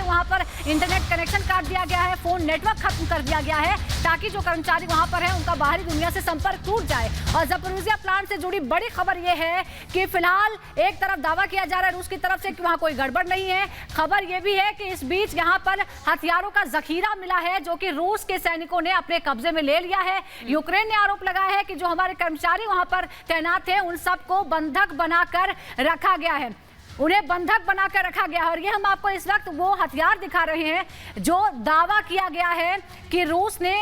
वहां पर internet connection काट दिया गया है, फोन नेटवर्क खत्म कर दिया गया है, ताकि जो कर्मचारी वहां पर है उनका बाहरी दुनिया से संपर्क टूट जाए। और ज़पोरिज़िया प्लांट से जुड़ी बड़ी खबर यह है कि फिलहाल एक तरफ दावा किया जा रहा है रूस की तरफ से कि वहां कोई गड़बड़ नहीं है, खबर यह भी है कि इस बीच यहां पर हथियारों का जखीरा मिला है जो कि रूस के सैनिकों ने अपने कब्जे में ले लिया है। यूक्रेन ने आरोप लगाया है कि जो हमारे कर्मचारी वहां पर तैनात थे उन सबको बंधक बनाकर रखा गया है, उन्हें बंधक बनाकर रखा गया है। और ये हम आपको इस वक्त वो हथियार दिखा रहे हैं जो दावा किया गया है कि रूस ने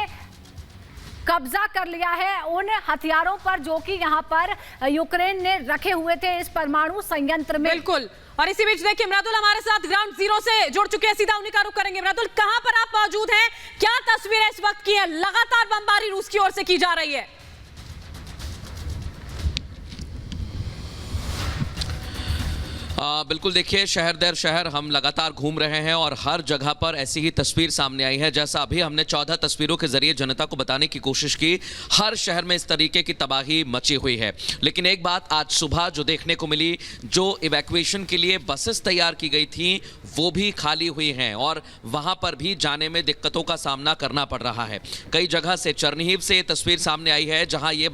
कब्जा कर लिया है उन हथियारों पर जो कि यहाँ पर यूक्रेन ने रखे हुए थे इस परमाणु संयंत्र में। बिल्कुल। और इसी बीच देखिए मृदुल हमारे साथ ग्राउंड जीरो से जुड़ चुके हैं, सीधा उन्हीं का रुख करेंगे। मृदुल, कहां पर आप मौजूद हैं, क्या तस्वीरें इस वक्त की है? लगातार बमबारी रूस की ओर से की जा रही है। बिल्कुल, देखिए शहर दर शहर हम लगातार घूम रहे हैं और हर जगह पर ऐसी ही तस्वीर सामने आई है। जैसा अभी हमने 14 तस्वीरों के जरिए जनता को बताने की कोशिश की, हर शहर में इस तरीके की तबाही मची हुई है। लेकिन एक बात आज सुबह जो देखने को मिली, जो इवैक्यूएशन के लिए बसेस तैयार की गई थी वो भी खाली हुई हैं और वहां पर भी जाने में दिक्कतों का सामना करना पड़ रहा है। कई जगह से चरनीहिव से ये तस्वीर सामने आई है जहां ये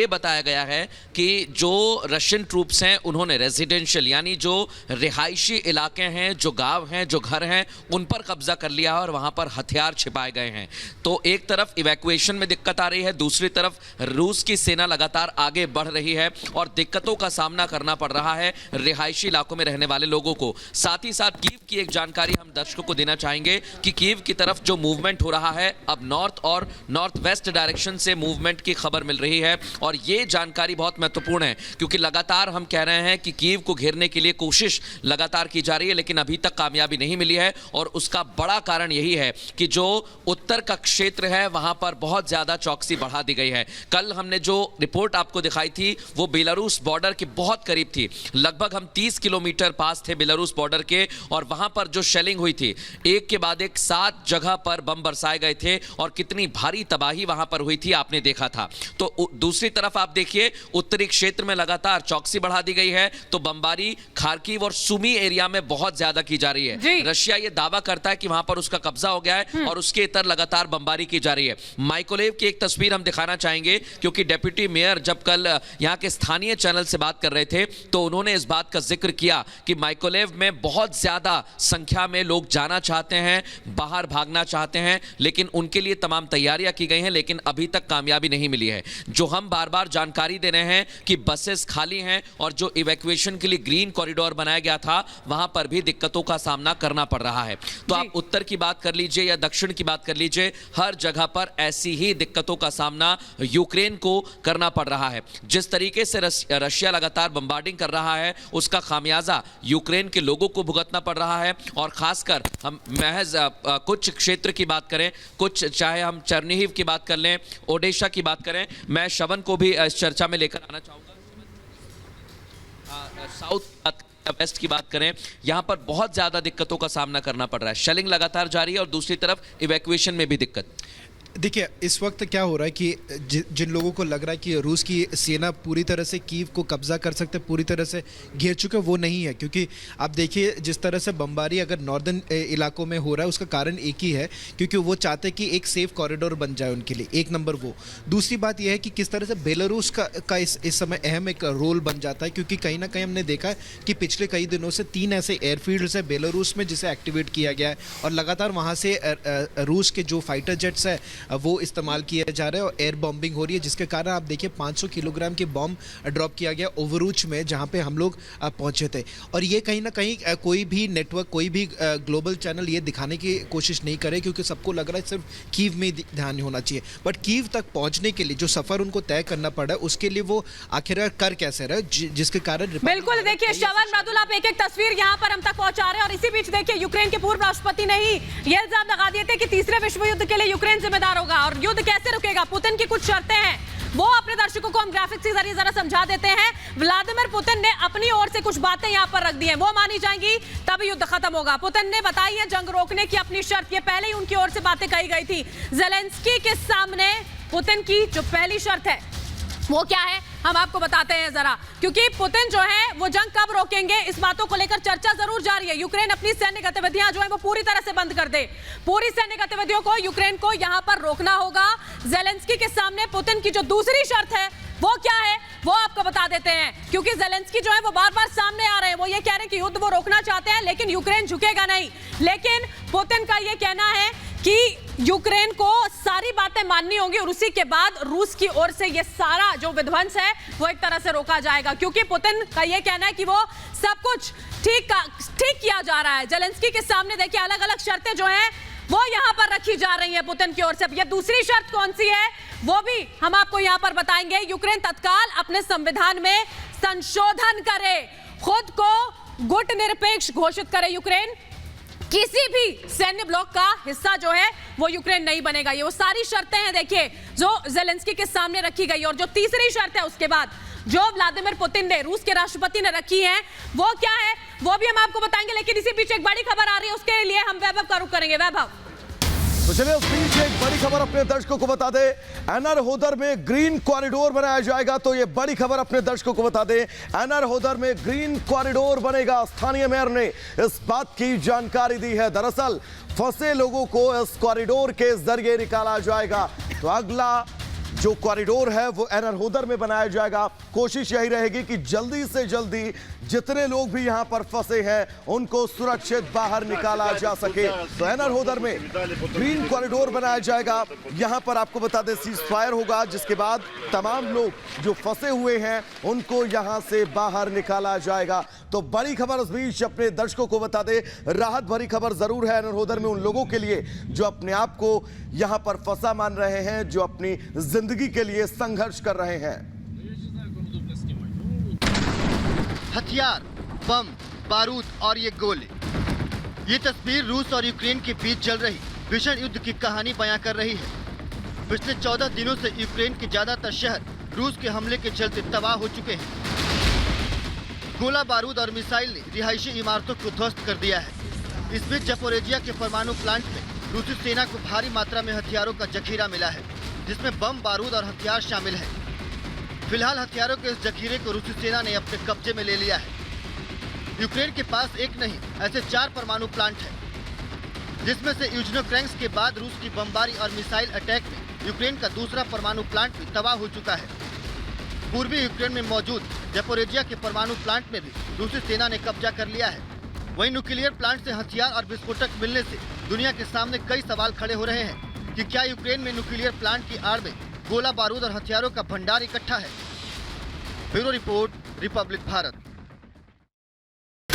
बताया गया है कि जो रशियन ट्रूप्स हैं उन्होंने रेजिडेंशियल यानी जो रिहायशी इलाके हैं, जो गांव हैं, जो घर हैं, उन पर कब्जा कर लिया है और वहां पर हथियार छिपाए गए हैं। तो एक तरफ इवैक्यूएशन में दिक्कत आ रही है, दूसरी तरफ रूस की सेना लगातार आगे बढ़ रही है और दिक्कतों का सामना करना पड़ रहा है रिहायशी इलाकों में रहने वाले लोगों को। साथ ही साथ कीव की एक जानकारी हम दर्शकों को देना चाहेंगे कि कीव की तरफ जो मूवमेंट हो रहा है, अब नॉर्थ और नॉर्थ वेस्ट डायरेक्शन से मूवमेंट की खबर मिल रही है और ये जानकारी बहुत महत्वपूर्ण है क्योंकि लगातार हम कह रहे हैं कि कीव को घेरने के लिए कोशिश लगातार की जा रही है लेकिन अभी तक कामयाबी नहीं मिली है। और उसका बड़ा कारण यही है कि जो उत्तर का क्षेत्र है वहां पर बहुत ज्यादा चौकसी बढ़ा दी गई है। कल हमने जो रिपोर्ट आपको दिखाई थी वो बेलारूस बॉर्डर के बहुत करीब थी, लगभग हम 30 किलोमीटर पास थे बेलारूस बॉर्डर के और वहां पर जो शेलिंग हुई थी एक के बाद एक 7 जगह पर बम बरसाए गए थे और कितनी भारी तबाही वहां पर हुई थी आपने देखा था। तो दूसरी तरफ आप देखिए उत्तरी क्षेत्र में लगातार चौकसी बढ़ा दी गई है, तो बमबारी खार्किव और सुमी एरिया में बहुत ज्यादा की जा रही है। रशिया ये दावा करता है कि वहां पर उसका कब्जा हो गया है और उसके इतर लगातार बमबारी की जा रही है। माइकोलेव की एक तस्वीर हम दिखाना चाहेंगे क्योंकि डिप्टी मेयर जब कल यहां के स्थानीय चैनल से बात कर रहे थे तो उन्होंने इस बात का जिक्र किया कि माइकोलेव में बहुत ज्यादा संख्या में लोग जाना चाहते हैं, बाहर भागना चाहते हैं, लेकिन उनके लिए तमाम तैयारियां की गई हैं लेकिन अभी तक कामयाबी नहीं मिली है। जो हम बार बार जानकारी दे रहे हैं कि बसेस खाली हैं और जो इवैक्यूएशन के लिए ग्रीन कॉरिडोर बनाया गया था वहां पर भी दिक्कतों का सामना करना पड़ रहा है। तो आप उत्तर की बात कर लीजिए या दक्षिण की बात कर लीजिए, हर जगह पर ऐसी ही दिक्कतों का सामना यूक्रेन को करना पड़ रहा है। जिस तरीके से रशिया लगातार बम्बार्डिंग कर रहा है उसका खामियाजा यूक्रेन के लोगों को भुगतना पड़ रहा है और खासकर हम महज कुछ क्षेत्र की बात करें, कुछ चाहे हम चरनीहिव की बात कर लें, ओडेशा की बात करें, मैं शवन को भी इस चर्चा में लेकर आना चाहूंगा। साउथ वेस्ट की बात करें, यहां पर बहुत ज्यादा दिक्कतों का सामना करना पड़ रहा है। शेलिंग लगातार जारी है और दूसरी तरफ इवैक्यूएशन में भी दिक्कत। देखिए इस वक्त क्या हो रहा है कि जिन लोगों को लग रहा है कि रूस की सेना पूरी तरह से कीव को कब्जा कर सकते, पूरी तरह से घेर चुके, वो नहीं है। क्योंकि आप देखिए जिस तरह से बमबारी अगर नॉर्दर्न इलाकों में हो रहा है उसका कारण एक ही है, क्योंकि वो चाहते कि एक सेफ कॉरिडोर बन जाए उनके लिए, एक नंबर वो। दूसरी बात यह है कि किस तरह से बेलारूस का इस समय अहम एक रोल बन जाता है, क्योंकि कहीं ना कहीं हमने देखा है कि पिछले कई दिनों से 3 ऐसे एयरफील्ड्स है बेलारूस में जिसे एक्टिवेट किया गया है और लगातार वहाँ से रूस के जो फाइटर जेट्स है वो इस्तेमाल किए जा रहे हैं और एयर बॉम्बिंग हो रही है, जिसके कारण आप देखिए 500 किलोग्राम के बॉम्ब ड्रॉप किया गया ओवरूच में जहां पे हम लोग पहुंचे थे। और ये कहीं ना कहीं कोई भी नेटवर्क, कोई भी ग्लोबल चैनल ये दिखाने की कोशिश नहीं करे, क्योंकि सबको लग रहा है सिर्फ कीव में ध्यान होना चाहिए। बट कीव तक पहुंचने के लिए जो सफर उनको तय करना पड़ा है उसके लिए वो आखिर कर कैसे रहे, जिसके कारण बिल्कुल। देखिए श्रवण, मृदुल, आप एक एक तस्वीर यहाँ पर हम तक पहुंचा रहे हैं और इसी बीच देखिए यूक्रेन के पूर्व राष्ट्रपति ने ही यह इल्जाम लगा दिए थे कि तीसरे विश्व युद्ध के लिए यूक्रेन जिम्मेदार होगा और युद्ध कैसे रुकेगा। पुतिन की कुछ शर्तें हैं, वो अपने दर्शकों को हम ग्राफिक्स के जरिए जरा समझा देते हैं। व्लादिमीर पुतिन ने अपनी ओर से कुछ बातें यहां पर रख दी हैं, वो मानी जाएंगी तभी युद्ध खत्म होगा। पुतिन ने बताई है जंग रोकने की अपनी शर्त, ये पहले ही उनकी ओर से बातें कही गई थी। ज़ेलेंस्की के सामने पुतिन की जो पहली शर्त है वो क्या है हम आपको बताते हैं जरा, क्योंकि पुतिन जो है वो जंग कब रोकेंगे इस बातों को लेकर चर्चा जरूर जारी है। यूक्रेन अपनी सैन्य गतिविधियां जो है वो पूरी तरह से बंद कर दे, पूरी सैन्य गतिविधियों को यूक्रेन को यहां पर रोकना होगा। जेलेंस्की के सामने पुतिन की जो दूसरी शर्त है वो क्या है वो आपको बता देते हैं, क्योंकि जेलेंस्की जो है वो बार बार सामने आ रहे हैं, वो ये कह रहे हैं कि युद्ध वो रोकना चाहते हैं लेकिन यूक्रेन झुकेगा नहीं। लेकिन पुतिन का ये कहना है कि यूक्रेन को सारी बातें माननी होंगी और उसी के बाद रूस की ओर से ये सारा जो विध्वंस है वो एक तरह से रोका जाएगा, क्योंकि पुतिन का ये कहना है कि वो सब कुछ ठीक किया जा रहा है। जेलेंस्की के सामने देखिए अलग अलग शर्तें जो हैं वो यहां पर रखी जा रही है पुतिन की ओर से। अब ये दूसरी शर्त कौन सी है वो भी हम आपको यहां पर बताएंगे। यूक्रेन तत्काल अपने संविधान में संशोधन करे, खुद को गुट निरपेक्ष घोषित करे। यूक्रेन किसी भी सैन्य ब्लॉक का हिस्सा जो है वो यूक्रेन नहीं बनेगा। ये वो सारी शर्तें हैं देखिए जो जेलेंस्की के सामने रखी गई। और जो तीसरी शर्त है उसके बाद जो व्लादिमीर पुतिन ने, रूस के राष्ट्रपति ने रखी है वो क्या है वो भी हम आपको बताएंगे। लेकिन इसी बीच एक बड़ी खबर आ रही है, उसके लिए हम वैभव का रुख करेंगे। वैभव, तो चलिए उस बीच एक बड़ी खबर अपने दर्शकों को बता दे। एनआर होदर में ग्रीन कॉरिडोर बनाया जाएगा, तो ये बड़ी खबर अपने दर्शकों को बता दे। एनआर होदर में ग्रीन कॉरिडोर बनेगा, स्थानीय मेयर ने इस बात की जानकारी दी है। दरअसल फंसे लोगों को इस कॉरिडोर के जरिए निकाला जाएगा। तो अगला जो कॉरिडोर है वो एनआर होदर में बनाया जाएगा। कोशिश यही रहेगी कि जल्दी से जल्दी जितने लोग भी यहां पर फंसे हैं उनको सुरक्षित बाहर निकाला जा सके। तो एनआर होदर में ग्रीन कॉरिडोर बनाया जाएगा। यहां पर आपको बता दें सीज फायर होगा, जिसके बाद तमाम लोग जो फंसे हुए हैं उनको यहां से बाहर निकाला जाएगा। तो बड़ी खबर इस बीच अपने दर्शकों को बता दे, राहत भरी खबर जरूर है एनआर होदर में उन लोगों के लिए जो अपने आप को यहां पर फंसा मान रहे हैं, जो अपनी जिंदगी के लिए संघर्ष कर रहे हैं। हथियार, बम, बारूद और ये गोले, ये तस्वीर रूस और यूक्रेन के बीच चल रही भीषण युद्ध की कहानी बयां कर रही है। पिछले 14 दिनों से यूक्रेन के ज्यादातर शहर रूस के हमले के चलते तबाह हो चुके हैं। गोला बारूद और मिसाइल ने रिहायशी इमारतों को ध्वस्त कर दिया है। इस बीच जपोरेजिया के परमाणु प्लांट में रूसी सेना को भारी मात्रा में हथियारों का जखीरा मिला है, जिसमें बम, बारूद और हथियार शामिल हैं। फिलहाल हथियारों के इस जखीरे को रूसी सेना ने अपने कब्जे में ले लिया है। यूक्रेन के पास एक नहीं ऐसे 4 परमाणु प्लांट हैं, जिसमें से यूजनोक्रैंक्स के बाद रूस की बमबारी और मिसाइल अटैक में यूक्रेन का दूसरा परमाणु प्लांट भी तबाह हो चुका है। पूर्वी यूक्रेन में मौजूद जपोरेजिया के परमाणु प्लांट में भी रूसी सेना ने कब्जा कर लिया है। वहीं न्यूक्लियर प्लांट से हथियार और विस्फोटक मिलने से दुनिया के सामने कई सवाल खड़े हो रहे हैं कि क्या यूक्रेन में न्यूक्लियर प्लांट की आड़ में गोला बारूद और हथियारों का भंडार इकट्ठा है। Bureau report, Republic Bharat.